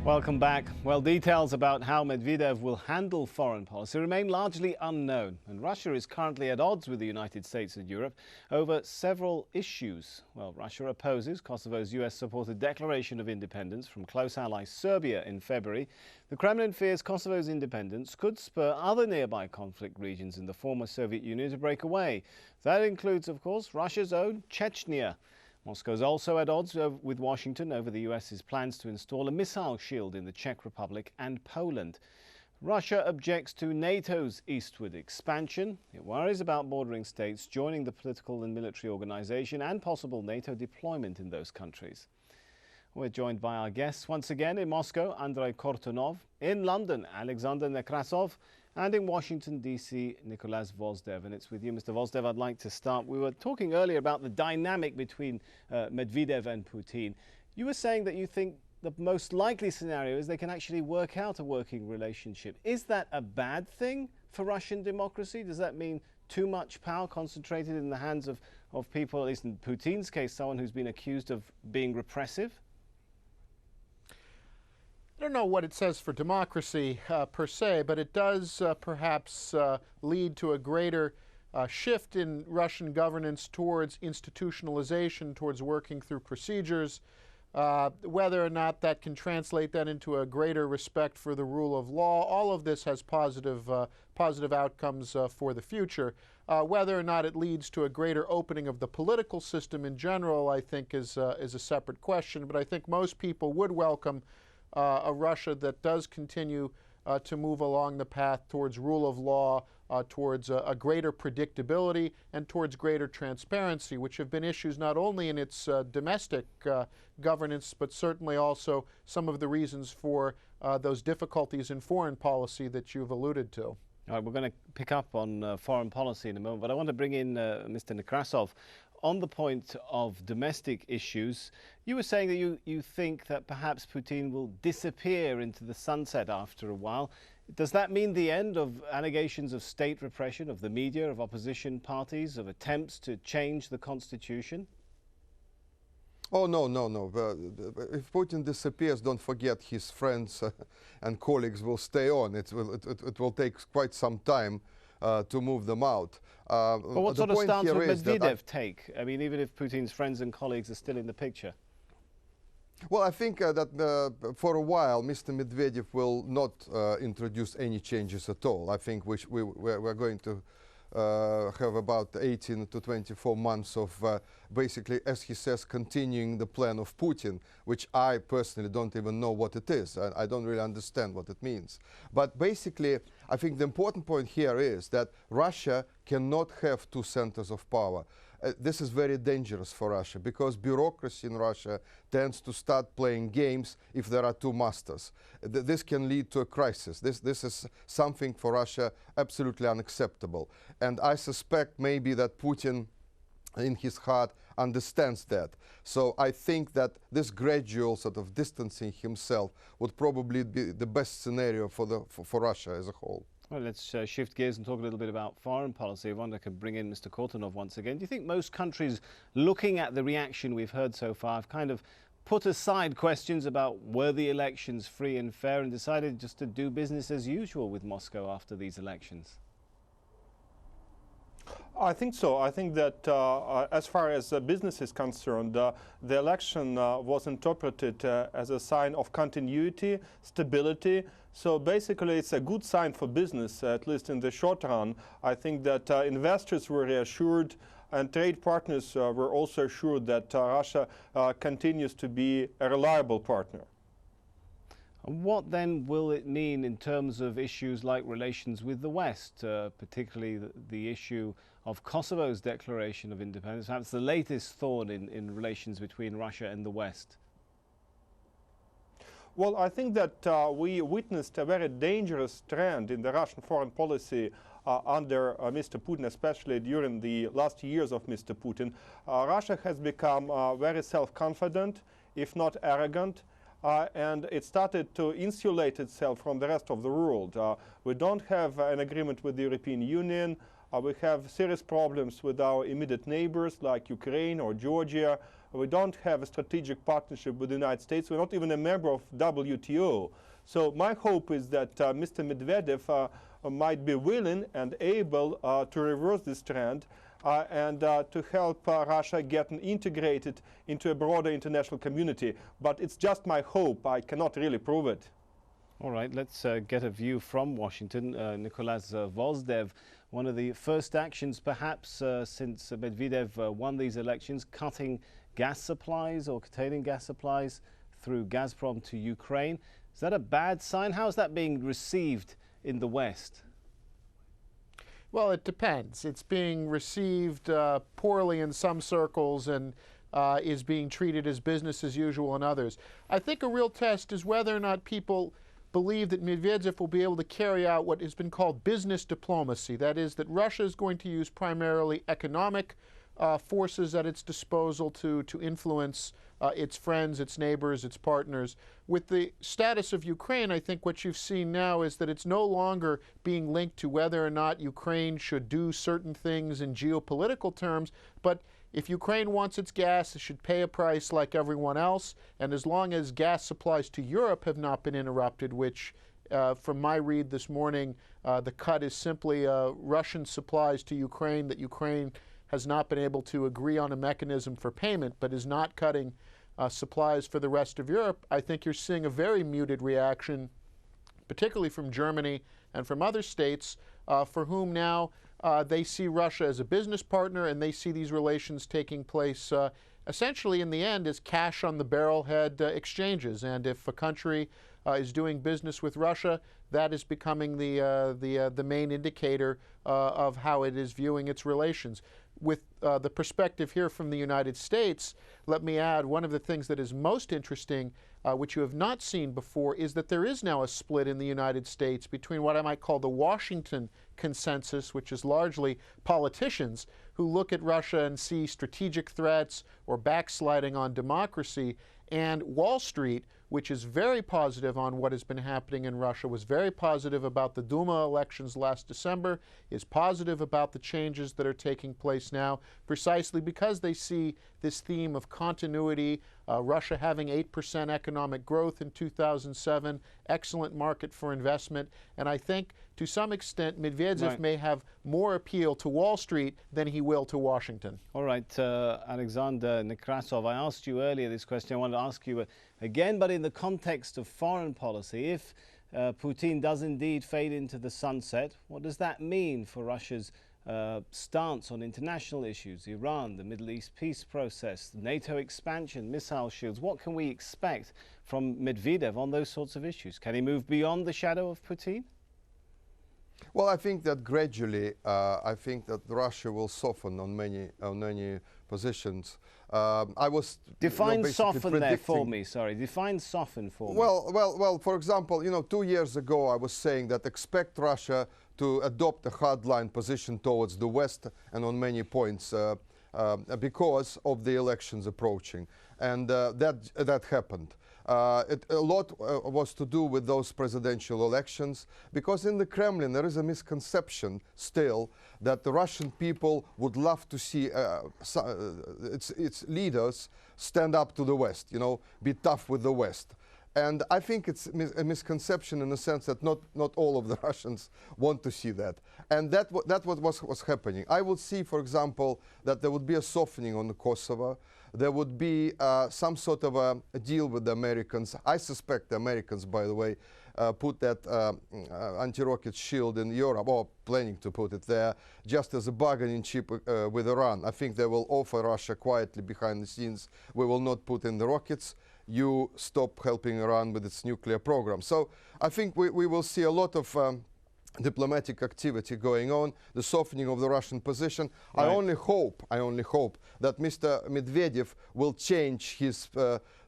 Welcome back. Well, details about how Medvedev will handle foreign policy remain largely unknown, and Russia is currently at odds with the United States and Europe over several issues. Well, Russia opposes Kosovo's US-supported declaration of independence from close ally Serbia in February. The Kremlin fears Kosovo's independence could spur other nearby conflict regions in the former Soviet Union to break away. That includes, of course, Russia's own Chechnya. Moscow is also at odds with Washington over the US's plans to install a missile shield in the Czech Republic and Poland. Russia objects to NATO's eastward expansion. It worries about bordering states joining the political and military organization and possible NATO deployment in those countries. We're joined by our guests once again in Moscow, Andrei Kortunov, in London, Alexander Nekrasov, and in Washington, D.C., Nicholas Vozdev. And it's with you, Mr. Vozdev, I'd like to start. We were talking earlier about the dynamic between Medvedev and Putin. You were saying that you think the most likely scenario is they can actually work out a working relationship. Is that a bad thing for Russian democracy? Does that mean too much power concentrated in the hands of people, at least in Putin's case, someone who's been accused of being repressive? I don't know what it says for democracy per se, but it does perhaps lead to a greater shift in Russian governance towards institutionalization, towards working through procedures. Whether or not that can translate then into a greater respect for the rule of law, all of this has positive outcomes for the future. Whether or not it leads to a greater opening of the political system in general, I think is a separate question. But I think most people would welcome a Russia that does continue to move along the path towards rule of law, towards a greater predictability, and towards greater transparency, which have been issues not only in its domestic governance, but certainly also some of the reasons for those difficulties in foreign policy that you've alluded to. All right, we're going to pick up on foreign policy in a moment, but I want to bring in Mr. Nekrasov. On the point of domestic issues, you were saying that you think that perhaps Putin will disappear into the sunset after a while. Does that mean the end of allegations of state repression of the media, of opposition parties, of attempts to change the constitution? Oh, no. If Putin disappears, don't forget his friends and colleagues will stay on. It will take quite some time to move them out. But what sort of stance would Medvedev take? I mean, even if Putin's friends and colleagues are still in the picture. Well, I think that for a while, Mr. Medvedev will not introduce any changes at all. I think we're going to have about 18 to 24 months of basically, as he says, continuing the plan of Putin, which I personally don't even know what it is. I don't really understand what it means. But basically, I think the important point here is that Russia cannot have two centers of power. This is very dangerous for Russia because bureaucracy in Russia tends to start playing games if there are two masters. This can lead to a crisis. This is something for Russia absolutely unacceptable. And I suspect maybe that Putin in his heart understands that. So I think that this gradual sort of distancing himself would probably be the best scenario for Russia as a whole. Well, let's shift gears and talk a little bit about foreign policy. I wonder if I can bring in Mr. Kortunov once again. Do you think most countries, looking at the reaction we've heard so far, have kind of put aside questions about were the elections free and fair and decided just to do business as usual with Moscow after these elections? I think so. I think that as far as business is concerned, the election was interpreted as a sign of continuity, stability. So basically, it's a good sign for business, at least in the short run. I think that investors were reassured and trade partners were also assured that Russia continues to be a reliable partner. And what then will it mean in terms of issues like relations with the West, particularly the issue of Kosovo's declaration of independence, perhaps the latest thorn in relations between Russia and the West? Well, I think that we witnessed a very dangerous trend in the Russian foreign policy under Mr. Putin, especially during the last years of Mr. Putin. Russia has become very self-confident, if not arrogant, and it started to insulate itself from the rest of the world. We don't have an agreement with the European Union. We have serious problems with our immediate neighbors like Ukraine or Georgia. We don't have a strategic partnership with the United States. We're not even a member of WTO. So my hope is that Mr. Medvedev might be willing and able to reverse this trend and to help Russia get integrated into a broader international community. But it's just my hope. I cannot really prove it. All right, let's get a view from Washington. Nicholas Vozdev, one of the first actions perhaps since Medvedev won these elections, cutting gas supplies or curtailing gas supplies through Gazprom to Ukraine. Is that a bad sign? How is that being received in the West? Well, it depends. It's being received poorly in some circles and is being treated as business as usual in others. I think a real test is whether or not people believe that Medvedev will be able to carry out what has been called business diplomacy. That is, that Russia is going to use primarily economic forces at its disposal to influence its friends, its neighbors, its partners. With the status of Ukraine, I think what you've seen now is that it's no longer being linked to whether or not Ukraine should do certain things in geopolitical terms, but if Ukraine wants its gas, it should pay a price like everyone else, and as long as gas supplies to Europe have not been interrupted, which from my read this morning, the cut is simply Russian supplies to Ukraine, that Ukraine has not been able to agree on a mechanism for payment, but is not cutting supplies for the rest of Europe. I think you're seeing a very muted reaction, particularly from Germany and from other states, for whom now they see Russia as a business partner, and they see these relations taking place essentially in the end as cash on the barrelhead exchanges. And if a country is doing business with Russia, that is becoming the main indicator of how it is viewing its relations. With the perspective here from the United States, let me add one of the things that is most interesting, which you have not seen before, is that there is now a split in the United States between what I might call the Washington consensus, which is largely politicians who look at Russia and see strategic threats or backsliding on democracy, and Wall Street, which is very positive on what has been happening in Russia, was very positive about the Duma elections last December, is positive about the changes that are taking place now, precisely because they see this theme of continuity, Russia having 8% economic growth in 2007, excellent market for investment, and I think to some extent Medvedev may have more appeal to Wall Street than he will to Washington. All right, Alexander Nekrasov, I asked you earlier this question. I want to ask you again, but in the context of foreign policy. If Putin does indeed fade into the sunset, what does that mean for Russia's stance on international issues, Iran, the Middle East peace process, NATO expansion, missile shields? What can we expect from Medvedev on those sorts of issues? Can he move beyond the shadow of Putin? Well, I think that gradually, I think that Russia will soften on many positions. I was define soften there for me. Sorry, define soften for me. Well. For example, 2 years ago, I was saying that expect Russia to adopt a hardline position towards the West and on many points because of the elections approaching, and that happened. A lot was to do with those presidential elections, because in the Kremlin there is a misconception still that the Russian people would love to see its leaders stand up to the West, be tough with the West. And I think it's a misconception in the sense that not all of the Russians want to see that. And that what was happening. I would see, for example, that there would be a softening on the Kosovo. There would be some sort of a deal with the Americans. I suspect the Americans, by the way, put that anti-rocket shield in Europe, or planning to put it there, just as a bargaining chip with Iran. I think they will offer Russia quietly behind the scenes, we will not put in the rockets, you stop helping Iran with its nuclear program. So I think we will see a lot of diplomatic activity going on, the softening of the Russian position. Right. I only hope that Mr. Medvedev will change his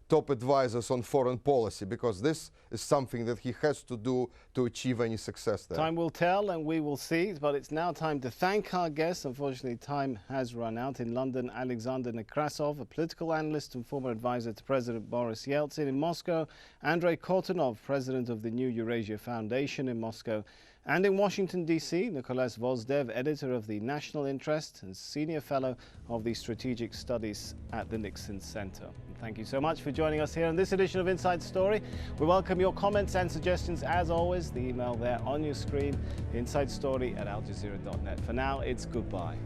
top advisors on foreign policy, because this is something that he has to do to achieve any success there. Time will tell and we will see, but it's now time to thank our guests. Unfortunately, time has run out. In London, Alexander Nekrasov, a political analyst and former advisor to President Boris Yeltsin. In Moscow, Andrei Kortunov, president of the New Eurasia Foundation in Moscow. And in Washington, D.C., Nicholas Vozdev, editor of the National Interest and senior fellow of the Strategic Studies at the Nixon Center. And thank you so much for joining us here on this edition of Inside Story. We welcome your comments and suggestions as always. The email there on your screen, insidestory@aljazeera.net. For now, it's goodbye.